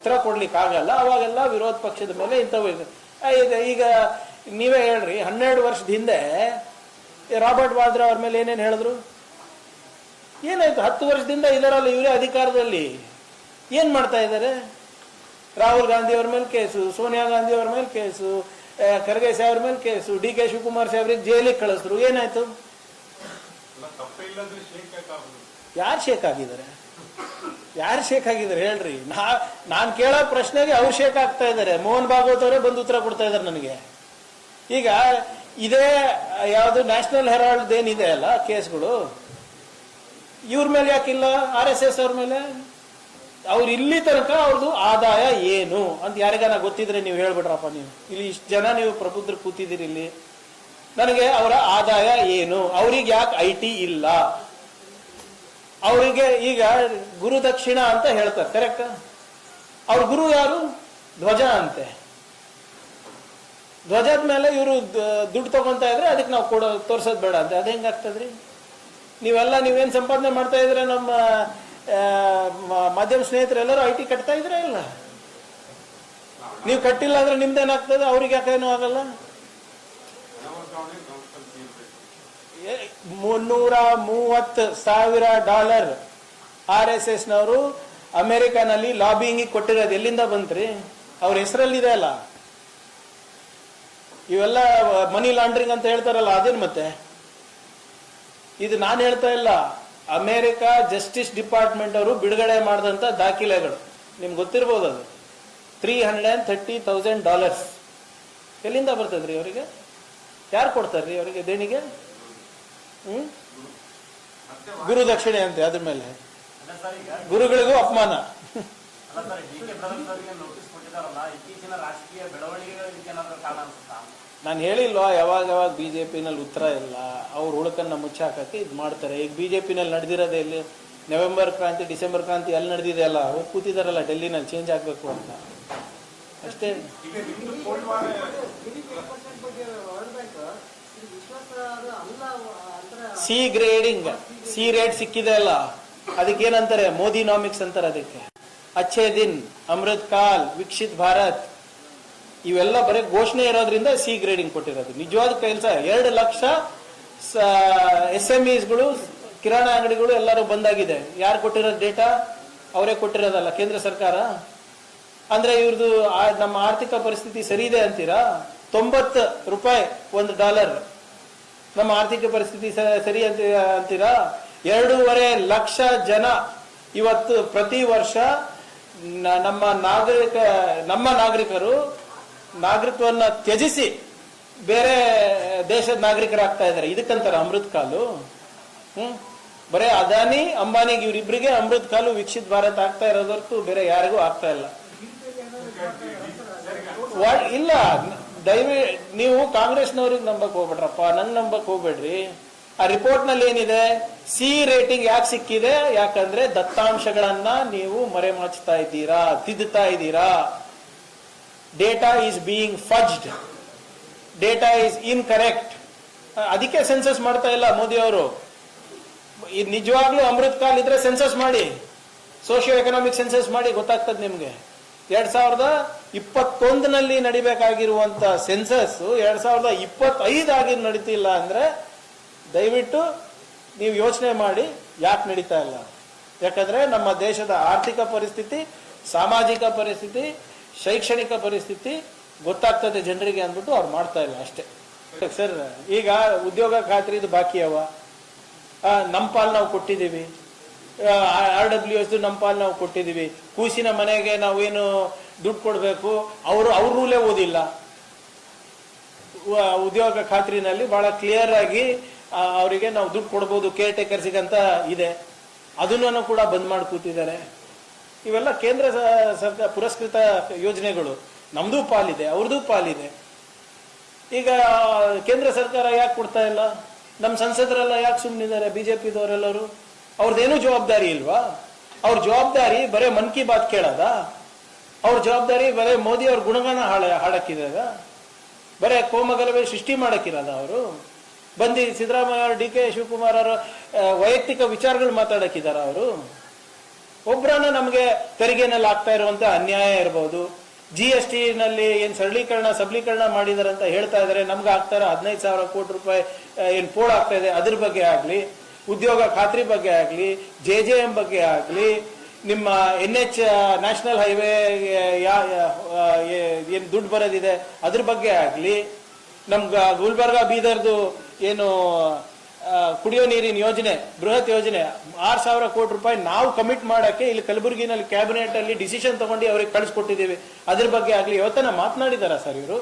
ಉತ್ತರ ಕೊಡ್ಲಿಕ್ಕೆ ಆಗಲ್ಲ. ಅವಾಗೆಲ್ಲ ವಿರೋಧ ಪಕ್ಷದ ಮೇಲೆ ಇಂಥವು ಈಗ ನೀವೇ ಹೇಳ್ರಿ, 12 ವರ್ಷದ ಹಿಂದೆ ರಾಬರ್ಟ್ ವಾದ್ರಾ ಅವ್ರ ಮೇಲೆ ಏನೇನು ಹೇಳಿದ್ರು? ಏನಾಯ್ತು? 10 ವರ್ಷದಿಂದ ಇದರಲ್ಲ, ಇವರೇ ಅಧಿಕಾರದಲ್ಲಿ ಏನ್ ಮಾಡ್ತಾ ಇದ್ದಾರೆ? ರಾಹುಲ್ ಗಾಂಧಿ ಅವ್ರ ಮೇಲೆ ಕೇಸು, ಸೋನಿಯಾ ಗಾಂಧಿ ಅವ್ರ ಮೇಲೆ ಕೇಸು, ಖರ್ಗೆ ಸಾಹೇಬ್ರ ಮೇಲೆ ಕೇಸು, ಡಿ.ಕೆ. ಶಿವಕುಮಾರ್ ಸಾಹೇಬ್ರಿಗೆ ಜೈಲಿಗೆ ಕಳಿಸಿದ್ರು. ಏನಾಯ್ತು? ಯಾರು ಶೇಕ್ ಆಗಿದ್ದಾರೆ? ಯಾರು ಶೇಕ್ ಆಗಿದ್ದಾರೆ ಹೇಳ್ರಿ? ನಾನು ಕೇಳೋ ಪ್ರಶ್ನೆಗೆ ಅವ್ರು ಶೇಕ್ ಆಗ್ತಾ ಇದ್ದಾರೆ. ಮೋಹನ್ ಭಾಗವತ್ ಅವರೇ ಬಂದು ಉತ್ತರ ಕೊಡ್ತಾ ಇದ್ದಾರೆ ನನಗೆ. ಈಗ ಇದೇ ಯಾವುದು ನ್ಯಾಷನಲ್ ಹೆರಾಲ್ಡ್ ಏನಿದೆ ಅಲ್ಲ ಕೇಸ್ಗಳು, ಇವ್ರ ಮೇಲೆ ಯಾಕಿಲ್ಲ? RSS ಅವ್ರ ಮೇಲೆ. ಅವ್ರು ಇಲ್ಲಿ ತನಕ ಅವ್ರದ್ದು ಆದಾಯ ಏನು ಅಂತ ಯಾರಿಗಾನ ಗೊತ್ತಿದ್ರೆ ನೀವು ಹೇಳ್ಬಿಡ್ರಪ್ಪ. ನೀವು ಇಲ್ಲಿ ಇಷ್ಟು ಜನ ನೀವು ಪ್ರಬುದ್ಧರು ಕೂತಿದ್ದೀರಿ ಇಲ್ಲಿ, ನನಗೆ ಅವರ ಆದಾಯ ಏನು? ಅವ್ರಿಗೆ ಯಾಕೆ IT ಇಲ್ಲ? ಅವರಿಗೆ ಈಗ ಗುರು ದಕ್ಷಿಣ ಅಂತ ಹೇಳ್ತಾರೆ, ಕರೆಕ್ಟ್? ಅವ್ರ ಗುರು ಯಾರು? ಧ್ವಜ ಅಂತೆ. ಧ್ವಜದ ಮೇಲೆ ಇವರು ದುಡ್ಡು ತಗೊಂತಾ ಇದ್ರೆ ಅದಕ್ಕೆ ನಾವು ತೋರ್ಸೋದು ಬೇಡ ಅಂತೆ. ಅದು ಹೆಂಗಾಗ್ತದ್ರಿ? ನೀವೇನ್ ಸಂಪಾದನೆ ಮಾಡ್ತಾ ಇದ್ರೆ ನಮ್ಮ ಮಾಧ್ಯಮ ಸ್ನೇಹಿತರೆಲ್ಲರೂ IT ಕಟ್ತಾ ಇದ್ರೆ ಇಲ್ಲ? ನೀವು ಕಟ್ಟಿಲ್ಲ ಅಂದ್ರೆ ನಿಮ್ದೇನಾಗ್ತದೆ? ಅವ್ರಿಗೆ ಯಾಕೇನೂ ಆಗಲ್ಲ? $330,000 RSS ನವರು ಅಮೆರಿಕನಲ್ಲಿ ಲಾಬಿಂಗ್ ಕೊಟ್ಟಿರೋದು ಎಲ್ಲಿಂದ ಬಂತ್ರಿ? ಅವ್ರ ಹೆಸರಲ್ಲಿದೆ ಅಲ್ಲ. ಇವೆಲ್ಲ ಮನಿ ಲಾಂಡ್ರಿಂಗ್ ಅಂತ ಹೇಳ್ತಾರಲ್ಲ, ಅದೇನು ಮತ್ತೆ? ಇದು ನಾನು ಹೇಳ್ತಾ ಇಲ್ಲ, ಅಮೆರಿಕ ಜಸ್ಟಿಸ್ ಡಿಪಾರ್ಟ್ಮೆಂಟ್ ಅವರು ಬಿಡುಗಡೆ ಮಾಡಿದಂತ ದಾಖಲೆಗಳು. ನಿಮ್ಗೆ ಗೊತ್ತಿರ್ಬೋದು ಅದು. $330,000 ಎಲ್ಲಿಂದ ಬರ್ತದ್ರಿ ಅವರಿಗೆ? ಯಾರು ಕೊಡ್ತಾರ್ರಿ ಅವರಿಗೆ ದೇಣಿಗೆ? ಗುರು ದಕ್ಷಿಣೆ ಅಂತೆ. ಅದ್ರ ಮೇಲೆ ಗುರುಗಳಿಗೂ ಅಪಮಾನ. ನಾನು ಹೇಳಿಲ್ವಾ ಯಾವಾಗ BJP-ನಲ್ಲಿ ಉತ್ತರ ಇಲ್ಲ, ಅವ್ರ ಹುಡುಕನ್ನ ಮುಚ್ಚಾಕಕ್ಕೆ ಇದು ಮಾಡ್ತಾರೆ. ಈಗ BJP-ನಲ್ಲಿ ನಡೆದಿರೋದೇ ಇಲ್ಲಿ ನವೆಂಬರ್ ಕ್ರಾಂತಿ, ಡಿಸೆಂಬರ್ ಕ್ರಾಂತಿ ಎಲ್ಲಿ ನಡೆದಿದೆ ಅಲ್ಲ, ಹೋಗಿ ಕೂತಿದಾರಲ್ಲ ಡೆಲ್ಲಿನಲ್ಲಿ ಚೇಂಜ್ ಆಗಬೇಕು ಅಂತ ಅಷ್ಟೇ. ಸಿ ಗ್ರೇಡಿಂಗ್, ಸಿ ರೇಟ್ ಸಿಕ್ಕಿದೆ ಅಲ್ಲ, ಅದಕ್ಕೇನಂತಾರೆ? ಮೋದಿನಾಮಿಕ್ಸ್ ಅಂತಾರೆ ಅದಕ್ಕೆ. ಅಚ್ಚೇ ದಿನ್, ಅಮೃತ್ ಕಾಲ್, ವಿಕಸಿತ್ ಭಾರತ್, ಇವೆಲ್ಲ ಬರೀ ಘೋಷಣೆ ಇರೋದ್ರಿಂದ ಸಿ ಗ್ರೇಡಿಂಗ್ ಕೊಟ್ಟಿರೋದು. ನಿಜವಾದ ಕೆಲಸ 2 ಲಕ್ಷ SMEsಗಳು, ಕಿರಾಣಿ ಅಂಗಡಿಗಳು ಎಲ್ಲರೂ ಬಂದಾಗಿದೆ. ಯಾರು ಕೊಟ್ಟಿರೋದು ಡೇಟಾ? ಅವರೇ ಕೊಟ್ಟಿರೋದಲ್ಲ, ಕೇಂದ್ರ ಸರ್ಕಾರ. ಅಂದ್ರೆ ಇವ್ರದ್ದು ನಮ್ಮ ಆರ್ಥಿಕ ಪರಿಸ್ಥಿತಿ ಸರಿ ಇದೆ ಅಂತೀರಾ? $90 $1. ನಮ್ಮ ಆರ್ಥಿಕ ಪರಿಸ್ಥಿತಿ ಸರಿ ಅಂತೀರಾ? 2.5 ಲಕ್ಷ ಜನ ಇವತ್ತು ಪ್ರತಿ ವರ್ಷ ನಮ್ಮ ನಾಗರಿಕರು ನಾಗರಿಕವನ್ನ ತ್ಯಜಿಸಿ ಬೇರೆ ದೇಶದ ನಾಗರಿಕರಾಗ್ತಾ ಇದ್ದಾರೆ. ಇದಕ್ಕಂತಾರ ಅಮೃತ್ ಕಾಲು? ಬರೇ ಅದಾನಿ ಅಂಬಾನಿಗೆ ಇವರಿಬ್ಬರಿಗೆ ಅಮೃತ್ ಕಾಲು ವಿಕಸಿತ್ ಭಾರತ್ ಆಗ್ತಾ ಇರೋದು ಹೊರತು ಬೇರೆ ಯಾರಿಗೂ ಆಗ್ತಾ ಇಲ್ಲ. ಇಲ್ಲ, ನೀವು ಕಾಂಗ್ರೆಸ್ನವ್ರಿಗೆ ನಂಬಕ್ ಹೋಗ್ಬೇಡ್ರಪ್ಪ, ನಂಗೆ ನಂಬಕ್ ಹೋಗ್ಬೇಡ್ರಿ. ಆ ರಿಪೋರ್ಟ್ ನಲ್ಲಿ ಏನಿದೆ? ಸಿ ರೇಟಿಂಗ್ ಯಾಕೆ ಸಿಕ್ಕಿದೆ? ಯಾಕಂದ್ರೆ ದತ್ತಾಂಶಗಳನ್ನ ನೀವು ಮರೆಮಾಚ್ತಾ ಇದ್ದೀರಾ, ತಿದ್ದುತ್ತಾ ಇದ್ದೀರಾ. Data is being fudged, data is incorrect. ಅದಕ್ಕೆ ಸೆನ್ಸಸ್ ಮಾಡ್ತಾ ಇಲ್ಲ ಮೋದಿ ಅವರು. ನಿಜವಾಗ್ಲೂ ಅಮೃತ್ ಕಾಲ್ ಇದ್ರೆ ಸೆನ್ಸಸ್ ಮಾಡಿ, ಸೋಶಿಯೋ ಎಕನಾಮಿಕ್ ಸೆನ್ಸಸ್ ಮಾಡಿ, ಗೊತ್ತಾಗ್ತದೆ ನಿಮ್ಗೆ. 2021ನಲ್ಲಿ ನಡಿಬೇಕಾಗಿರುವಂತ ಸೆನ್ಸಸ್ 2025 ಆಗಿ ನಡೀತಿಲ್ಲ ಅಂದ್ರೆ ದಯವಿಟ್ಟು ನೀವು ಯೋಚನೆ ಮಾಡಿ ಯಾಕೆ ನಡೀತಾ ಇಲ್ಲ. ಯಾಕಂದ್ರೆ ನಮ್ಮ ದೇಶದ ಆರ್ಥಿಕ ಪರಿಸ್ಥಿತಿ, ಸಾಮಾಜಿಕ ಪರಿಸ್ಥಿತಿ, ಶೈಕ್ಷಣಿಕ ಪರಿಸ್ಥಿತಿ ಗೊತ್ತಾಗ್ತದೆ ಜನರಿಗೆ ಅಂದ್ಬಿಟ್ಟು ಅವ್ರು ಮಾಡ್ತಾ ಇಲ್ಲ ಅಷ್ಟೇ. ಸರ್, ಈಗ ಉದ್ಯೋಗ ಖಾತ್ರಿದು ಬಾಕಿ ಅವ, ನಮ್ಮ ಪಾಲ್ ನಾವು ಕೊಟ್ಟಿದ್ದೀವಿ. RWS ನಮ್ಮ ಪಾಲ್ ನಾವು ಕೊಟ್ಟಿದ್ದೀವಿ. ಕೂಸಿನ ಮನೆಗೆ ನಾವೇನು ದುಡ್ಡು ಕೊಡಬೇಕು, ಅವ್ರ ರೂಲೇ ಓದಿಲ್ಲ. ಉದ್ಯೋಗ ಖಾತ್ರಿನಲ್ಲಿ ಬಹಳ ಕ್ಲಿಯರ್ ಆಗಿ ಅವರಿಗೆ ನಾವು ದುಡ್ಡು ಕೊಡ್ಬೋದು ಕೇರ್ ಟೇಕರ್ಸಿಗೆ ಅಂತ ಇದೆ. ಅದನ್ನು ಕೂಡ ಬಂದ್ ಮಾಡಿ ಕೂತಿದ್ದಾರೆ. ಇವೆಲ್ಲ ಕೇಂದ್ರ ಸರ್ಕಾರ ಪುರಸ್ಕೃತ ಯೋಜನೆಗಳು. ನಮ್ದು ಪಾಲಿದೆ, ಅವ್ರದ್ದು ಪಾಲಿದೆ. ಈಗ ಕೇಂದ್ರ ಸರ್ಕಾರ ಯಾಕೆ ಕೊಡ್ತಾ ಇಲ್ಲ? ನಮ್ಮ ಸಂಸದರೆಲ್ಲ ಯಾಕೆ ಸುಮ್ಮನಿದ್ದಾರೆ? BJP-ದವರೆಲ್ಲರೂ ಅವ್ರದ್ದೇನು ಜವಾಬ್ದಾರಿ ಇಲ್ವಾ? ಅವ್ರ ಜವಾಬ್ದಾರಿ ಬರೇ ಮನ್ ಕಿ ಬಾತ್ ಕೇಳದ? ಅವ್ರ ಜವಾಬ್ದಾರಿ ಬರೇ ಮೋದಿ ಅವ್ರ ಗುಣಗಾನ ಹಾಡಕ್ಕಿದಾಗ? ಬರೇ ಕೋಮಗಲಭೆ ಸೃಷ್ಟಿ ಮಾಡಕ್ಕಿರದ? ಅವರು ಬಂದು ಸಿದ್ದರಾಮಯ್ಯ, DK ಶಿವಕುಮಾರ್ ಅವರ ವೈಯಕ್ತಿಕ ವಿಚಾರಗಳು ಮಾತಾಡಕ್ಕಿದಾರ? ಅವರು ಒಬ್ರನ್ನ ನಮಗೆ ತೆರಿಗೆನಲ್ಲಿ ಆಗ್ತಾ ಇರುವಂತ ಅನ್ಯಾಯ ಇರಬಹುದು, GST ನಲ್ಲಿ ಏನ್ ಸಬಲೀಕರಣ ಮಾಡಿದಾರೆ ಅಂತ ಹೇಳ್ತಾ ಇದಾರೆ, ನಮ್ಗೆ ಆಗ್ತಾ ಇರೋ 15,000 ಕೋಟಿ ರೂಪಾಯಿ ಏನ್ ಪೋಲ್ ಆಗ್ತಾ ಇದೆ ಅದ್ರ ಬಗ್ಗೆ ಆಗ್ಲಿ, ಉದ್ಯೋಗ ಖಾತ್ರಿ ಬಗ್ಗೆ ಆಗ್ಲಿ, JJM ಬಗ್ಗೆ ಆಗ್ಲಿ, ನಿಮ್ಮ NH ನ್ಯಾಷನಲ್ ಹೈವೇ ಏನ್ ದುಡ್ಡು ಬರೋದಿದೆ ಅದ್ರ ಬಗ್ಗೆ ಆಗ್ಲಿ, ನಮ್ಗ ಗುಲ್ಬರ್ಗ ಬೀದರ್ದು ಏನು ಕುಡಿಯೋ ನೀರಿನ ಯೋಜನೆ, ಬೃಹತ್ ಯೋಜನೆ 6,000 ಕೋಟಿ ರೂಪಾಯಿ ನಾವು ಕಮಿಟ್ ಮಾಡಕ್ಕೆ ಇಲ್ಲಿ ಕಲಬುರಗಿನಲ್ಲಿ ಕ್ಯಾಬಿನೆಟ್ ಅಲ್ಲಿ ಡಿಸಿಷನ್ ತಗೊಂಡು ಅವ್ರಿಗೆ ಕಳಿಸ್ಕೊಟ್ಟಿದ್ದೀವಿ, ಅದ್ರ ಬಗ್ಗೆ ಆಗ್ಲಿ ಇವತ್ತನ ಮಾತನಾಡಿದಾರ ಸರ್ ಇವರು?